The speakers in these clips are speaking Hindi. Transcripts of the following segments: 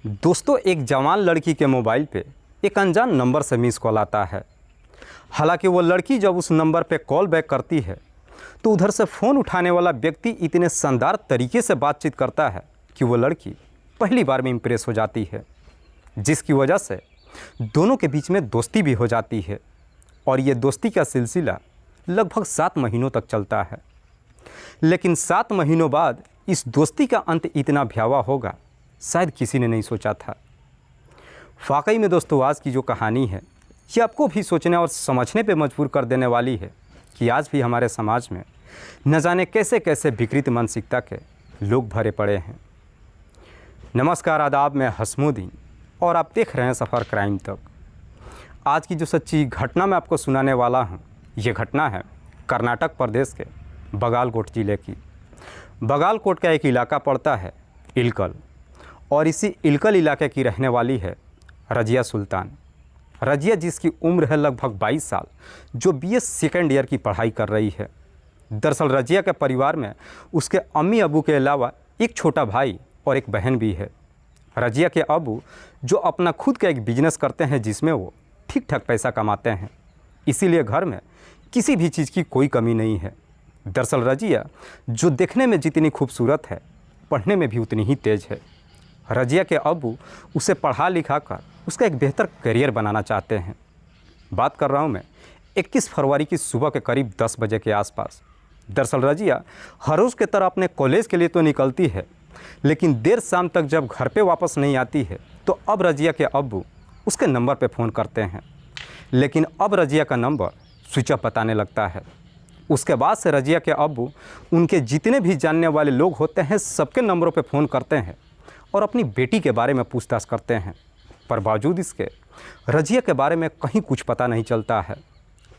दोस्तों, एक जवान लड़की के मोबाइल पे एक अनजान नंबर से मिस कॉल आता है। हालांकि वो लड़की जब उस नंबर पे कॉल बैक करती है तो उधर से फ़ोन उठाने वाला व्यक्ति इतने शानदार तरीके से बातचीत करता है कि वो लड़की पहली बार में इम्प्रेस हो जाती है, जिसकी वजह से दोनों के बीच में दोस्ती भी हो जाती है। और ये दोस्ती का सिलसिला लगभग 7 महीनों तक चलता है। लेकिन 7 महीनों बाद इस दोस्ती का अंत इतना भयावह होगा, शायद किसी ने नहीं सोचा था। वाकई में दोस्तों, आज की जो कहानी है ये आपको भी सोचने और समझने पे मजबूर कर देने वाली है कि आज भी हमारे समाज में न जाने कैसे कैसे विकृत मानसिकता के लोग भरे पड़े हैं। नमस्कार, आदाब, मैं हसमुद्दीन और आप देख रहे हैं सफ़र क्राइम तक। आज की जो सच्ची घटना मैं आपको सुनाने वाला हूँ, ये घटना है कर्नाटक प्रदेश के बागलकोट ज़िले की। बागलकोट का एक इलाका पड़ता है इलकल, और इसी इलकल इलाके की रहने वाली है रज़िया सुल्तान। रज़िया, जिसकी उम्र है लगभग 22 साल, जो बीएस सेकेंड ईयर की पढ़ाई कर रही है। दरअसल रज़िया के परिवार में उसके अम्मी अबू के अलावा एक छोटा भाई और एक बहन भी है। रज़िया के अबू जो अपना खुद का एक बिजनेस करते हैं जिसमें वो ठीक ठाक पैसा कमाते हैं, इसीलिए घर में किसी भी चीज़ की कोई कमी नहीं है। दरअसल रज़िया जो देखने में जितनी खूबसूरत है, पढ़ने में भी उतनी ही तेज़ है। रज़िया के अबू उसे पढ़ा लिखा कर उसका एक बेहतर करियर बनाना चाहते हैं। बात कर रहा हूँ मैं 21 फरवरी की सुबह के करीब 10 बजे के आसपास। दरअसल रज़िया हर रोज़ की तरह अपने कॉलेज के लिए तो निकलती है, लेकिन देर शाम तक जब घर पे वापस नहीं आती है तो अब रज़िया के अब्बू उसके नंबर पे फ़ोन करते हैं। लेकिन अब रज़िया का नंबर स्विच ऑफ बताने लगता है। उसके बाद से रज़िया के अब्बू उनके जितने भी जानने वाले लोग होते हैं सबके नंबरों पे फ़ोन करते हैं और अपनी बेटी के बारे में पूछताछ करते हैं। पर बावजूद इसके रज़िया के बारे में कहीं कुछ पता नहीं चलता है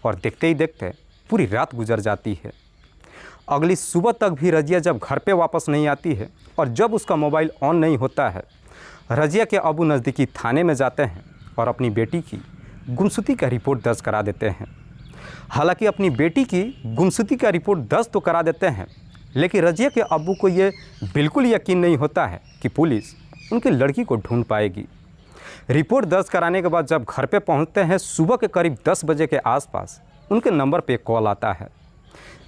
और देखते ही देखते पूरी रात गुजर जाती है। अगली सुबह तक भी रज़िया जब घर पे वापस नहीं आती है और जब उसका मोबाइल ऑन नहीं होता है, रज़िया के अबू नज़दीकी थाने में जाते हैं और अपनी बेटी की गुमशुदगी का रिपोर्ट दर्ज करा देते हैं। हालांकि अपनी बेटी की गुमशुदगी का रिपोर्ट दर्ज तो करा देते हैं, लेकिन रज़िया के अब्बू को ये बिल्कुल यकीन नहीं होता है कि पुलिस उनकी लड़की को ढूंढ पाएगी। रिपोर्ट दर्ज कराने के बाद जब घर पे पहुंचते हैं सुबह के करीब 10 बजे के आसपास, उनके नंबर पे कॉल आता है।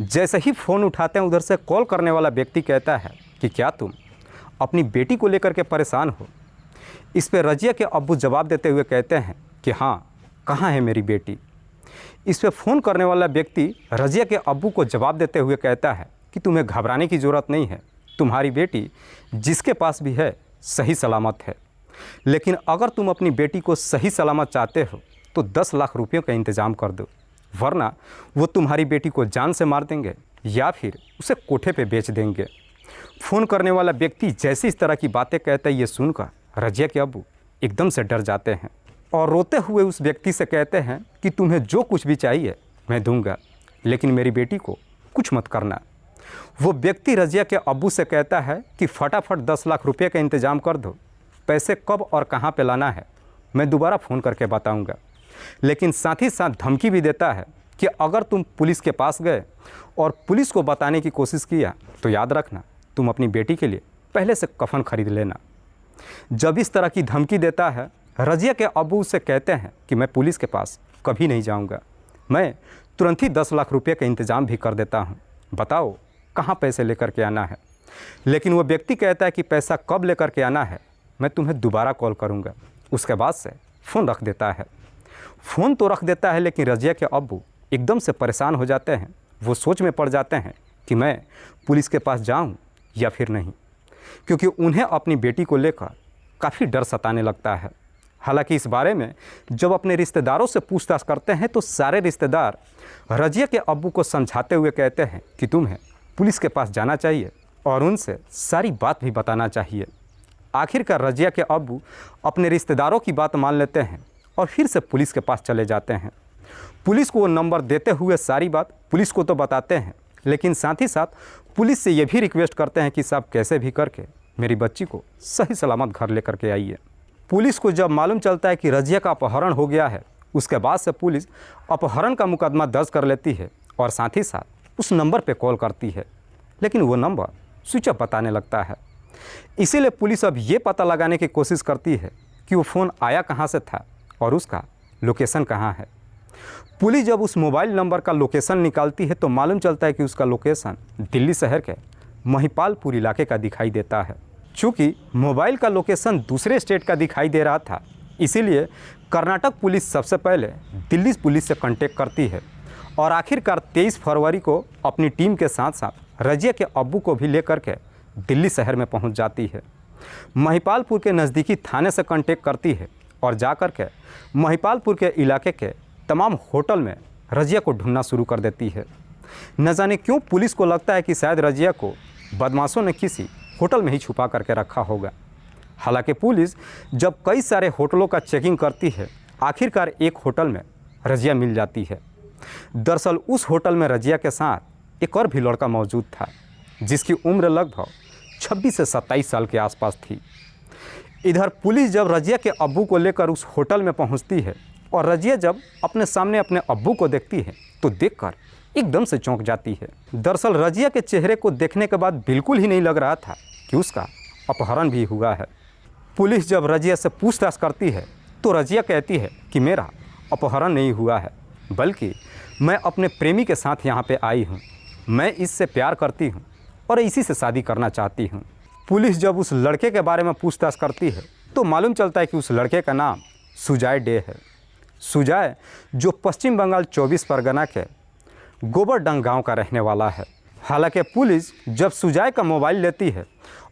जैसे ही फ़ोन उठाते हैं, उधर से कॉल करने वाला व्यक्ति कहता है कि क्या तुम अपनी बेटी को लेकर के परेशान हो। इस पर रज़िया के अब्बू जवाब देते हुए कहते हैं कि हाँ, कहाँ है मेरी बेटी। इस पर फ़ोन करने वाला व्यक्ति रज़िया के अब्बू को जवाब देते हुए कहता है कि तुम्हें घबराने की ज़रूरत नहीं है, तुम्हारी बेटी जिसके पास भी है सही सलामत है। लेकिन अगर तुम अपनी बेटी को सही सलामत चाहते हो तो 10 लाख रुपयों का इंतज़ाम कर दो, वरना वो तुम्हारी बेटी को जान से मार देंगे या फिर उसे कोठे पे बेच देंगे। फ़ोन करने वाला व्यक्ति जैसे इस तरह की बातें कहता है, ये सुनकर रज़िया के अब्बू एकदम से डर जाते हैं और रोते हुए उस व्यक्ति से कहते हैं कि तुम्हें जो कुछ भी चाहिए मैं दूंगा, लेकिन मेरी बेटी को कुछ मत करना। वो व्यक्ति रज़िया के अब्बू से कहता है कि फटाफट 10 लाख रुपये का इंतज़ाम कर दो, पैसे कब और कहाँ पे लाना है मैं दोबारा फ़ोन करके बताऊंगा। लेकिन साथ ही साथ धमकी भी देता है कि अगर तुम पुलिस के पास गए और पुलिस को बताने की कोशिश किया तो याद रखना, तुम अपनी बेटी के लिए पहले से कफन खरीद लेना। जब इस तरह की धमकी देता है, रज़िया के अब्बू उससे कहते हैं कि मैं पुलिस के पास कभी नहीं जाऊँगा, मैं तुरंत ही 10 लाख रुपये का इंतज़ाम भी कर देता हूँ, बताओ कहाँ पैसे लेकर के आना है। लेकिन वो व्यक्ति कहता है कि पैसा कब लेकर के आना है मैं तुम्हें दोबारा कॉल करूंगा। उसके बाद से फ़ोन रख देता है। फ़ोन तो रख देता है, लेकिन रज़िया के अब्बू एकदम से परेशान हो जाते हैं। वो सोच में पड़ जाते हैं कि मैं पुलिस के पास जाऊं या फिर नहीं, क्योंकि उन्हें अपनी बेटी को लेकर काफ़ी डर सताने लगता है। हालांकि इस बारे में जब अपने रिश्तेदारों से पूछताछ करते हैं तो सारे रिश्तेदार रज़िया के अब्बू को समझाते हुए कहते हैं कि तुम्हें पुलिस के पास जाना चाहिए और उनसे सारी बात भी बताना चाहिए। आखिरकार रज़िया के अब्बू अपने रिश्तेदारों की बात मान लेते हैं और फिर से पुलिस के पास चले जाते हैं। पुलिस को वो नंबर देते हुए सारी बात पुलिस को तो बताते हैं, लेकिन साथ ही साथ पुलिस से ये भी रिक्वेस्ट करते हैं कि साहब कैसे भी करके मेरी बच्ची को सही सलामत घर लेकर के आइए। पुलिस को जब मालूम चलता है कि रज़िया का अपहरण हो गया है, उसके बाद से पुलिस अपहरण का मुकदमा दर्ज कर लेती है और साथ ही साथ उस नंबर पर कॉल करती है, लेकिन वो नंबर स्विच ऑफ बताने लगता है। इसीलिए पुलिस अब ये पता लगाने की कोशिश करती है कि वो फ़ोन आया कहाँ से था और उसका लोकेशन कहाँ है। पुलिस जब उस मोबाइल नंबर का लोकेशन निकालती है तो मालूम चलता है कि उसका लोकेशन दिल्ली शहर के महिपालपुर इलाके का दिखाई देता है। चूँकि मोबाइल का लोकेशन दूसरे स्टेट का दिखाई दे रहा था, इसीलिए कर्नाटक पुलिस सबसे पहले दिल्ली पुलिस से कांटेक्ट करती है और आखिरकार 23 फरवरी को अपनी टीम के साथ साथ रजिया के अब्बू को भी लेकर के दिल्ली शहर में पहुंच जाती है। महिपालपुर के नज़दीकी थाने से कांटेक्ट करती है और जाकर के महिपालपुर के इलाके के तमाम होटल में रजिया को ढूंढना शुरू कर देती है। न जाने क्यों पुलिस को लगता है कि शायद रजिया को बदमाशों ने किसी होटल में ही छुपा करके रखा होगा। हालांकि पुलिस जब कई सारे होटलों का चेकिंग करती है, आखिरकार एक होटल में रजिया मिल जाती है। दरअसल उस होटल में रजिया के साथ एक और भी लड़का मौजूद था, जिसकी उम्र लगभग 26 से 27 साल के आसपास थी। इधर पुलिस जब रजिया के अब्बू को लेकर उस होटल में पहुंचती है और रजिया जब अपने सामने अपने अब्बू को देखती है तो देखकर एकदम से चौंक जाती है। दरअसल रजिया के चेहरे को देखने के बाद बिल्कुल ही नहीं लग रहा था कि उसका अपहरण भी हुआ है। पुलिस जब रजिया से पूछताछ करती है तो रजिया कहती है कि मेरा अपहरण नहीं हुआ है, बल्कि मैं अपने प्रेमी के साथ यहाँ पे आई हूँ। मैं इससे प्यार करती हूँ और इसी से शादी करना चाहती हूँ। पुलिस जब उस लड़के के बारे में पूछताछ करती है तो मालूम चलता है कि उस लड़के का नाम सुजाय डे है। सुजाय जो पश्चिम बंगाल 24 परगना के गोबरडंग गांव का रहने वाला है। हालांकि पुलिस जब सुजाय का मोबाइल लेती है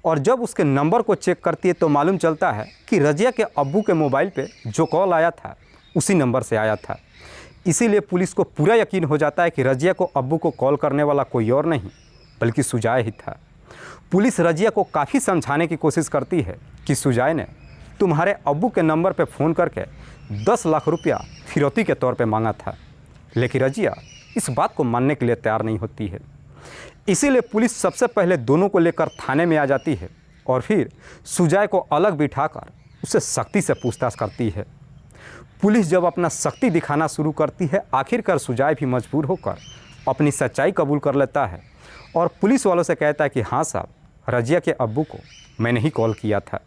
और जब उसके नंबर को चेक करती है तो मालूम चलता है कि रजिया के अब्बू के मोबाइल पे जो कॉल आया था उसी नंबर से आया था। इसीलिए पुलिस को पूरा यकीन हो जाता है कि रजिया को अब्बू को कॉल करने वाला कोई और नहीं बल्कि सुजाय ही था। पुलिस रजिया को काफ़ी समझाने की कोशिश करती है कि सुजाय ने तुम्हारे अब्बू के नंबर पर फ़ोन करके 10 लाख रुपया फिरौती के तौर पर मांगा था, लेकिन रजिया इस बात को मानने के लिए तैयार नहीं होती है। इसीलिए पुलिस सबसे पहले दोनों को लेकर थाने में आ जाती है और फिर सुजाय को अलग बिठाकर उससे सख्ती से पूछताछ करती है। पुलिस जब अपना सख्ती दिखाना शुरू करती है, आखिरकार सुजाय भी मजबूर होकर अपनी सच्चाई कबूल कर लेता है और पुलिस वालों से कहता है कि हाँ साहब, रजिया के अब्बू को मैंने ही कॉल किया था।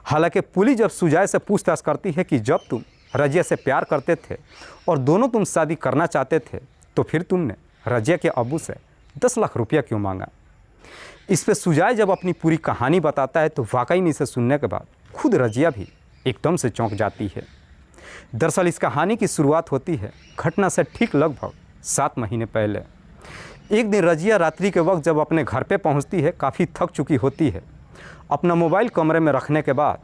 हालांकि पुलिस जब सुजाय से पूछताछ करती है कि जब तुम रजिया से प्यार करते थे और दोनों तुम शादी करना चाहते थे तो फिर तुमने रजिया के अब्बू से 10 लाख रुपया क्यों मांगा। इस पे सुजाय जब अपनी पूरी कहानी बताता है तो वाकई में इसे सुनने के बाद खुद रजिया भी एकदम से चौंक जाती है। दरअसल इस कहानी की शुरुआत होती है घटना से ठीक लगभग 7 महीने पहले। एक दिन रजिया रात्रि के वक्त जब अपने घर पे पहुंचती है, काफ़ी थक चुकी होती है। अपना मोबाइल कमरे में रखने के बाद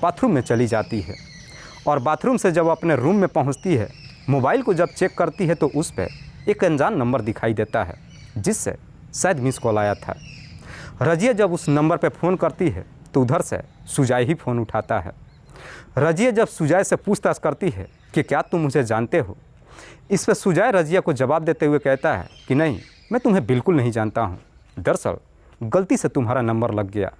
बाथरूम में चली जाती है और बाथरूम से जब अपने रूम में पहुंचती है, मोबाइल को जब चेक करती है तो उस पर एक अनजान नंबर दिखाई देता है, जिससे शायद मिस कॉल आया था। रजिया जब उस नंबर पर फ़ोन करती है तो उधर से सुजाय ही फ़ोन उठाता है। रजिया जब सुजाय से पूछताछ करती है कि क्या तुम मुझे जानते हो, इस पर सुजाय रजिया को जवाब देते हुए कहता है कि नहीं, मैं तुम्हें बिल्कुल नहीं जानता हूँ। दरअसल गलती से तुम्हारा नंबर लग गया।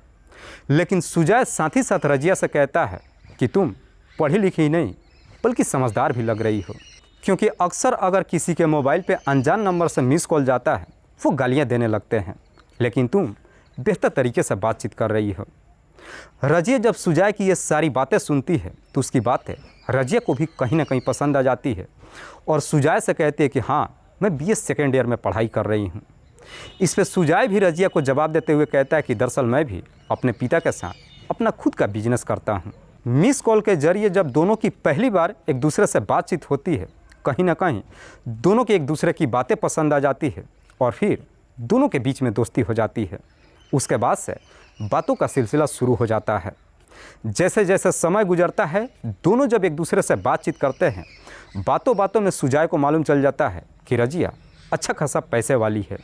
लेकिन सुजाय साथ ही साथ रजिया से कहता है कि तुम पढ़ी लिखी ही नहीं बल्कि समझदार भी लग रही हो, क्योंकि अक्सर अगर किसी के मोबाइल पे अनजान नंबर से मिस कॉल जाता है वो गालियाँ देने लगते हैं, लेकिन तुम बेहतर तरीके से बातचीत कर रही हो। रजिया जब सुजाय की ये सारी बातें सुनती है तो उसकी बातें रजिया को भी कहीं ना कहीं पसंद आ जाती है और सुजाय से कहती है कि हाँ, मैं BA सेकेंड ईयर में पढ़ाई कर रही हूँ। इस पर सुजाय भी रजिया को जवाब देते हुए कहता है कि दरअसल मैं भी अपने पिता के साथ अपना खुद का बिजनेस करता हूँ। मिस कॉल के जरिए जब दोनों की पहली बार एक दूसरे से बातचीत होती है, कहीं ना कहीं दोनों के एक दूसरे की बातें पसंद आ जाती है और फिर दोनों के बीच में दोस्ती हो जाती है। उसके बाद से बातों का सिलसिला शुरू हो जाता है। जैसे जैसे समय गुजरता है, दोनों जब एक दूसरे से बातचीत करते हैं, बातों बातों में सुजाय को मालूम चल जाता है कि रजिया अच्छा खासा पैसे वाली है,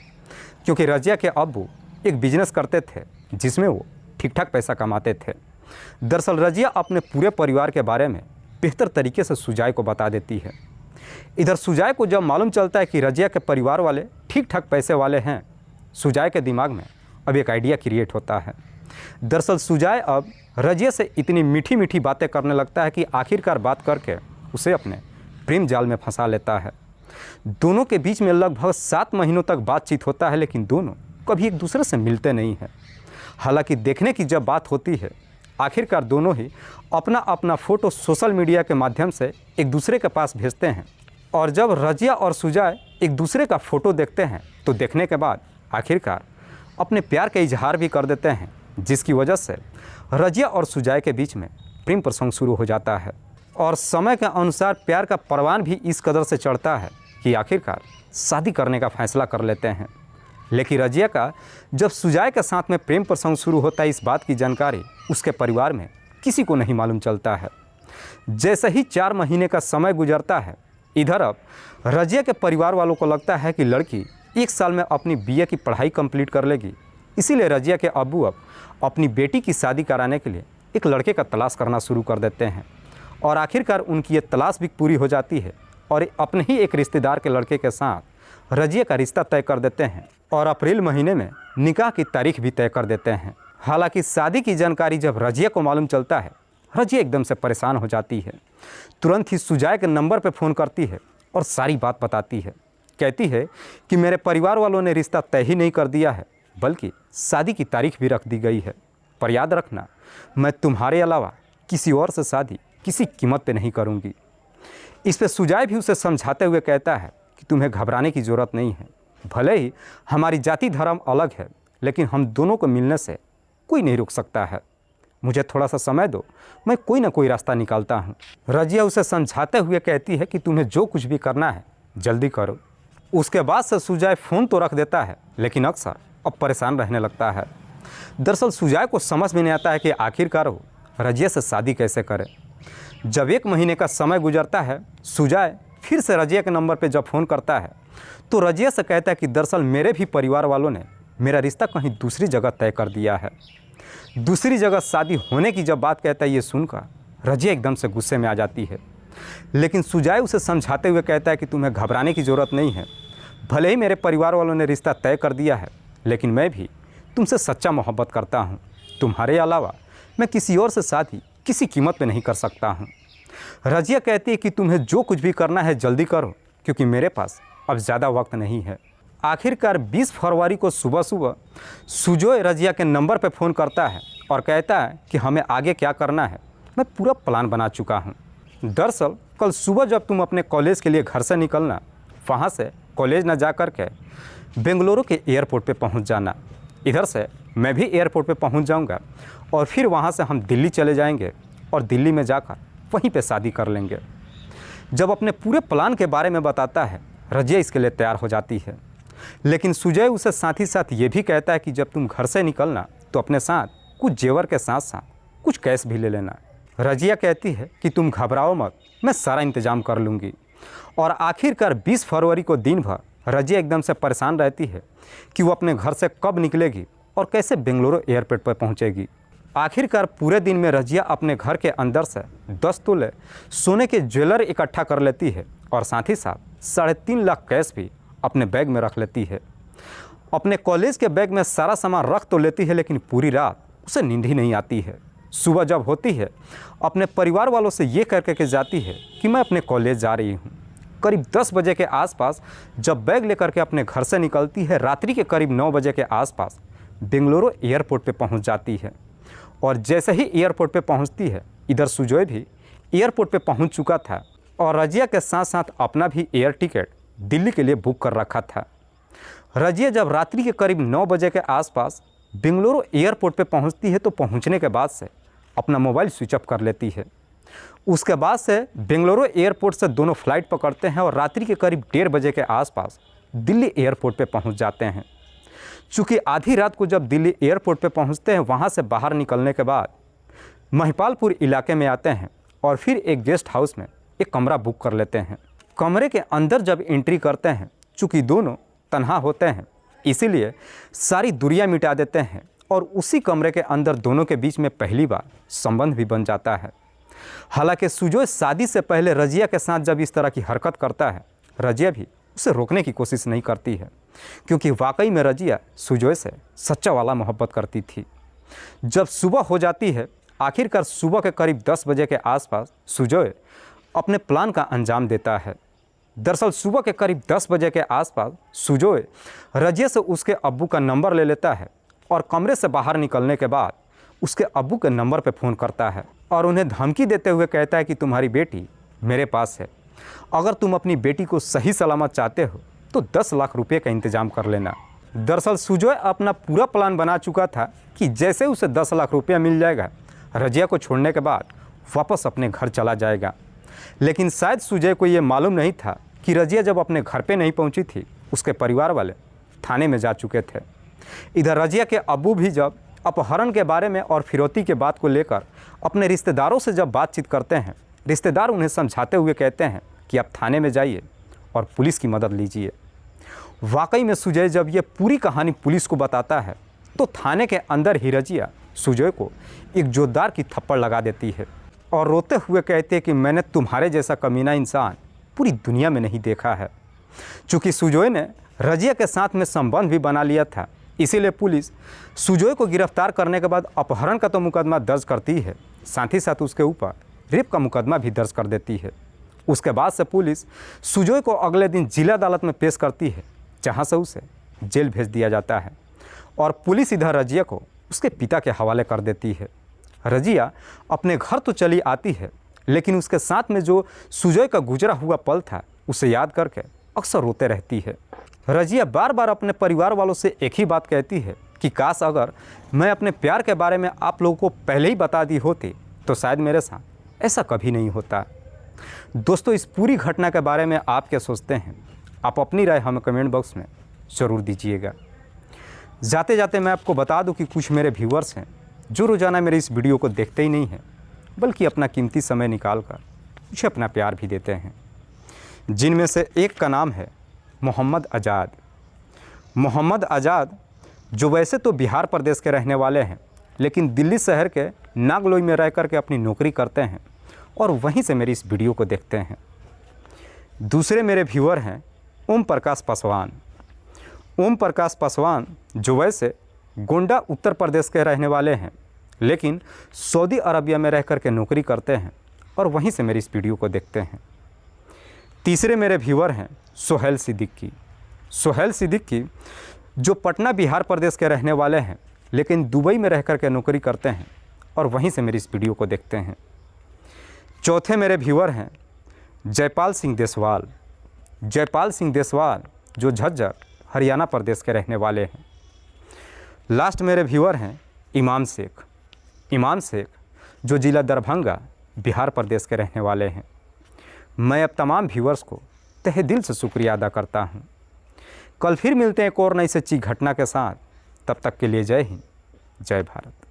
क्योंकि रजिया के अब्बू एक बिजनेस करते थे जिसमें वो ठीक ठाक पैसा कमाते थे। दरअसल रजिया अपने पूरे परिवार के बारे में बेहतर तरीके से सुजाय को बता देती है। इधर सुजाय को जब मालूम चलता है कि रजिया के परिवार वाले ठीक ठाक पैसे वाले हैं, सुजाय के दिमाग में अब एक आइडिया क्रिएट होता है। दरअसल सुजाय अब रजिया से इतनी मीठी मीठी बातें करने लगता है कि आखिरकार बात करके उसे अपने प्रेम जाल में फंसा लेता है। दोनों के बीच में लगभग 7 महीनों तक बातचीत होता है, लेकिन दोनों कभी एक दूसरे से मिलते नहीं हैं। हालांकि देखने की जब बात होती है, आखिरकार दोनों ही अपना अपना फ़ोटो सोशल मीडिया के माध्यम से एक दूसरे के पास भेजते हैं। और जब रजिया और सुजय एक दूसरे का फ़ोटो देखते हैं तो देखने के बाद आखिरकार अपने प्यार का इजहार भी कर देते हैं, जिसकी वजह से रजिया और सुजय के बीच में प्रेम प्रसंग शुरू हो जाता है। और समय के अनुसार प्यार का परवान भी इस कदर से चढ़ता है कि आखिरकार शादी करने का फैसला कर लेते हैं। लेकिन रजिया का जब सुजय के साथ में प्रेम प्रसंग शुरू होता है, इस बात की जानकारी उसके परिवार में किसी को नहीं मालूम चलता है। जैसे ही 4 महीने का समय गुजरता है, इधर अब रजिया के परिवार वालों को लगता है कि लड़की 1 साल में अपनी बीए की पढ़ाई कंप्लीट कर लेगी। इसीलिए रजिया के अब्बू अब अपनी बेटी की शादी कराने के लिए एक लड़के का तलाश करना शुरू कर देते हैं। और आखिरकार उनकी ये तलाश भी पूरी हो जाती है और अपने ही एक रिश्तेदार के लड़के के साथ रजिया का रिश्ता तय कर देते हैं और अप्रैल महीने में निकाह की तारीख भी तय कर देते हैं। हालांकि शादी की जानकारी जब रजिया को मालूम चलता है, रजिया एकदम से परेशान हो जाती है। तुरंत ही सुजय के नंबर पर फ़ोन करती है और सारी बात बताती है। कहती है कि मेरे परिवार वालों ने रिश्ता तय ही नहीं कर दिया है, बल्कि शादी की तारीख भी रख दी गई है। पर याद रखना, मैं तुम्हारे अलावा किसी और से शादी किसी कीमत पे नहीं करूँगी। इस पे सुजय भी उसे समझाते हुए कहता है कि तुम्हें घबराने की ज़रूरत नहीं है। भले ही हमारी जाति धर्म अलग है, लेकिन हम दोनों को मिलने से कोई नहीं रोक सकता है। मुझे थोड़ा सा समय दो, मैं कोई ना कोई रास्ता निकालता हूँ। रजिया उसे समझाते हुए कहती है कि तुम्हें जो कुछ भी करना है जल्दी करो। उसके बाद से सुजय फ़ोन तो रख देता है, लेकिन अक्सर अब परेशान रहने लगता है। दरअसल सुजय को समझ में नहीं आता है कि आखिरकार वो रजिया से शादी कैसे करे। जब 1 महीने का समय गुजरता है, सुजय फिर से रजिया के नंबर पर जब फ़ोन करता है तो रजिया से कहता है कि दरअसल मेरे भी परिवार वालों ने मेरा रिश्ता कहीं दूसरी जगह तय कर दिया है। दूसरी जगह शादी होने की जब बात कहता है, ये सुनकर रजिया एकदम से गुस्से में आ जाती है। लेकिन सुजय उसे समझाते हुए कहता है कि तुम्हें घबराने की ज़रूरत नहीं है। भले ही मेरे परिवार वालों ने रिश्ता तय कर दिया है, लेकिन मैं भी तुमसे सच्चा मोहब्बत करता हूँ। तुम्हारे अलावा मैं किसी और से शादी किसी कीमत पे नहीं कर सकता हूँ। रजिया कहती है कि तुम्हें जो कुछ भी करना है जल्दी करो, क्योंकि मेरे पास अब ज़्यादा वक्त नहीं है। आखिरकार 20 फरवरी को सुबह सुबह सुजय रजिया के नंबर पर फ़ोन करता है और कहता है कि हमें आगे क्या करना है, मैं पूरा प्लान बना चुका हूँ। दरअसल कल सुबह जब तुम अपने कॉलेज के लिए घर से निकलना, वहाँ से कॉलेज न जा कर के बेंगलुरु के एयरपोर्ट पे पहुँच जाना। इधर से मैं भी एयरपोर्ट पे पहुँच जाऊँगा और फिर वहाँ से हम दिल्ली चले जाएंगे और दिल्ली में जाकर वहीं पे शादी कर लेंगे। जब अपने पूरे प्लान के बारे में बताता है, रजिया इसके लिए तैयार हो जाती है। लेकिन सुजय उसे साथ ही साथ ये भी कहता है कि जब तुम घर से निकलना तो अपने साथ कुछ जेवर के साथ साथ कुछ कैश भी ले लेना। रजिया कहती है कि तुम घबराओ मत, मैं सारा इंतज़ाम कर लूँगी। और आखिरकार 20 फरवरी को दिन भर रजिया एकदम से परेशान रहती है कि वो अपने घर से कब निकलेगी और कैसे बेंगलुरु एयरपोर्ट पर पहुँचेगी। आखिरकार पूरे दिन में रजिया अपने घर के अंदर से 10 तोले सोने के ज्वेलर इकट्ठा कर लेती है और साथ ही साथ 3.5 लाख कैश भी अपने बैग में रख लेती है। अपने कॉलेज के बैग में सारा सामान रख तो लेती है, लेकिन पूरी रात उसे नींद ही नहीं आती है। सुबह जब होती है, अपने परिवार वालों से ये कह के जाती है कि मैं अपने कॉलेज जा रही हूँ। करीब 10 बजे के आसपास जब बैग लेकर के अपने घर से निकलती है, रात्रि के करीब 9 बजे के आसपास बेंगलुरु एयरपोर्ट पे पहुँच जाती है। और जैसे ही एयरपोर्ट पे पहुँचती है, इधर सुजय भी एयरपोर्ट पे पहुँच चुका था और रजिया के साथ साथ अपना भी एयर टिकट दिल्ली के लिए बुक कर रखा था। रजिया जब रात्रि के करीब 9 बजे के आसपास बेंगलुरु एयरपोर्ट पे पहुंचती है तो पहुंचने के बाद से अपना मोबाइल स्विच ऑफ कर लेती है। उसके बाद से बेंगलुरु एयरपोर्ट से दोनों फ्लाइट पकड़ते हैं और रात्रि के करीब 1:30 बजे के आसपास दिल्ली एयरपोर्ट पे पहुंच जाते हैं। चूँकि आधी रात को जब दिल्ली एयरपोर्ट पे पहुंचते हैं, वहाँ से बाहर निकलने के बाद महिपालपुर इलाके में आते हैं और फिर एक गेस्ट हाउस में एक कमरा बुक कर लेते हैं। कमरे के अंदर जब एंट्री करते हैं, चूँकि दोनों तन्हा होते हैं, इसीलिए सारी दूरियां मिटा देते हैं और उसी कमरे के अंदर दोनों के बीच में पहली बार संबंध भी बन जाता है। हालांकि सुजय शादी से पहले रजिया के साथ जब इस तरह की हरकत करता है, रजिया भी उसे रोकने की कोशिश नहीं करती है, क्योंकि वाकई में रजिया सुजय से सच्चा वाला मोहब्बत करती थी। जब सुबह हो जाती है, आखिरकार सुबह के करीब 10 बजे के आसपास सुजय अपने प्लान का अंजाम देता है। दरअसल सुबह के करीब 10 बजे के आसपास सुजय रजिया से उसके अब्बू का नंबर ले लेता है और कमरे से बाहर निकलने के बाद उसके अब्बू के नंबर पर फ़ोन करता है और उन्हें धमकी देते हुए कहता है कि तुम्हारी बेटी मेरे पास है, अगर तुम अपनी बेटी को सही सलामत चाहते हो तो 10 लाख रुपए का इंतजाम कर लेना। दरअसल सुजय अपना पूरा प्लान बना चुका था कि जैसे उसे 10 लाख रुपया मिल जाएगा, रजिया को छोड़ने के बाद वापस अपने घर चला जाएगा। लेकिन शायद सुजय को ये मालूम नहीं था कि रजिया जब अपने घर पे नहीं पहुंची थी, उसके परिवार वाले थाने में जा चुके थे। इधर रजिया के अब्बू भी जब अपहरण के बारे में और फिरौती के बात को लेकर अपने रिश्तेदारों से जब बातचीत करते हैं, रिश्तेदार उन्हें समझाते हुए कहते हैं कि आप थाने में जाइए और पुलिस की मदद लीजिए। वाकई में सुजय जब ये पूरी कहानी पुलिस को बताता है तो थाने के अंदर ही रजिया सुजय को एक जोरदार की थप्पड़ लगा देती है और रोते हुए कहती है कि मैंने तुम्हारे जैसा कमीना इंसान पूरी दुनिया में नहीं देखा है। चूँकि सुजय ने रजिया के साथ में संबंध भी बना लिया था, इसीलिए पुलिस सुजय को गिरफ्तार करने के बाद अपहरण का तो मुकदमा दर्ज करती है, साथ ही साथ उसके ऊपर रेप का मुकदमा भी दर्ज कर देती है। उसके बाद से पुलिस सुजय को अगले दिन जिला अदालत में पेश करती है, जहां से उसे जेल भेज दिया जाता है और पुलिस इधर रजिया को उसके पिता के हवाले कर देती है। रजिया अपने घर तो चली आती है, लेकिन उसके साथ में जो सुजय का गुजरा हुआ पल था उसे याद करके अक्सर रोते रहती है। रजिया बार बार अपने परिवार वालों से एक ही बात कहती है कि काश अगर मैं अपने प्यार के बारे में आप लोगों को पहले ही बता दी होती तो शायद मेरे साथ ऐसा कभी नहीं होता। दोस्तों, इस पूरी घटना के बारे में आप क्या सोचते हैं? आप अपनी राय हमें कमेंट बॉक्स में ज़रूर दीजिएगा। जाते जाते मैं आपको बता दूं कि कुछ मेरे व्यूअर्स हैं जो रोज़ाना मेरे इस वीडियो को देखते ही नहीं हैं, बल्कि अपना कीमती समय निकाल कर मुझे अपना प्यार भी देते हैं। जिनमें से एक का नाम है मोहम्मद आज़ाद। मोहम्मद आज़ाद जो वैसे तो बिहार प्रदेश के रहने वाले हैं, लेकिन दिल्ली शहर के नागलोई में रह कर के अपनी नौकरी करते हैं और वहीं से मेरी इस वीडियो को देखते हैं। दूसरे मेरे व्यूअर हैं ओम प्रकाश पासवान। ओम प्रकाश पासवान जो वैसे गोंडा उत्तर प्रदेश के रहने वाले हैं, लेकिन सऊदी अरबिया में रह कर के नौकरी करते हैं और वहीं से मेरी इस वीडियो को देखते हैं। तीसरे मेरे व्यूअर हैं सोहेल सिद्दीकी। सोहेल सिद्दीकी जो पटना बिहार प्रदेश के रहने वाले हैं, लेकिन दुबई में रह कर के नौकरी करते हैं और वहीं से मेरी इस वीडियो को देखते हैं। चौथे मेरे व्यूअर हैं जयपाल सिंह देसवाल। जयपाल सिंह देसवाल जो झज्जर हरियाणा प्रदेश के रहने वाले हैं। लास्ट मेरे व्यूअर हैं इमाम शेख। इमाम शेख जो ज़िला दरभंगा बिहार प्रदेश के रहने वाले हैं। मैं अब तमाम व्यूअर्स को तहे दिल से शुक्रिया अदा करता हूँ। कल फिर मिलते हैं एक और नई सच्ची घटना के साथ। तब तक के लिए जय हिंद, जय भारत।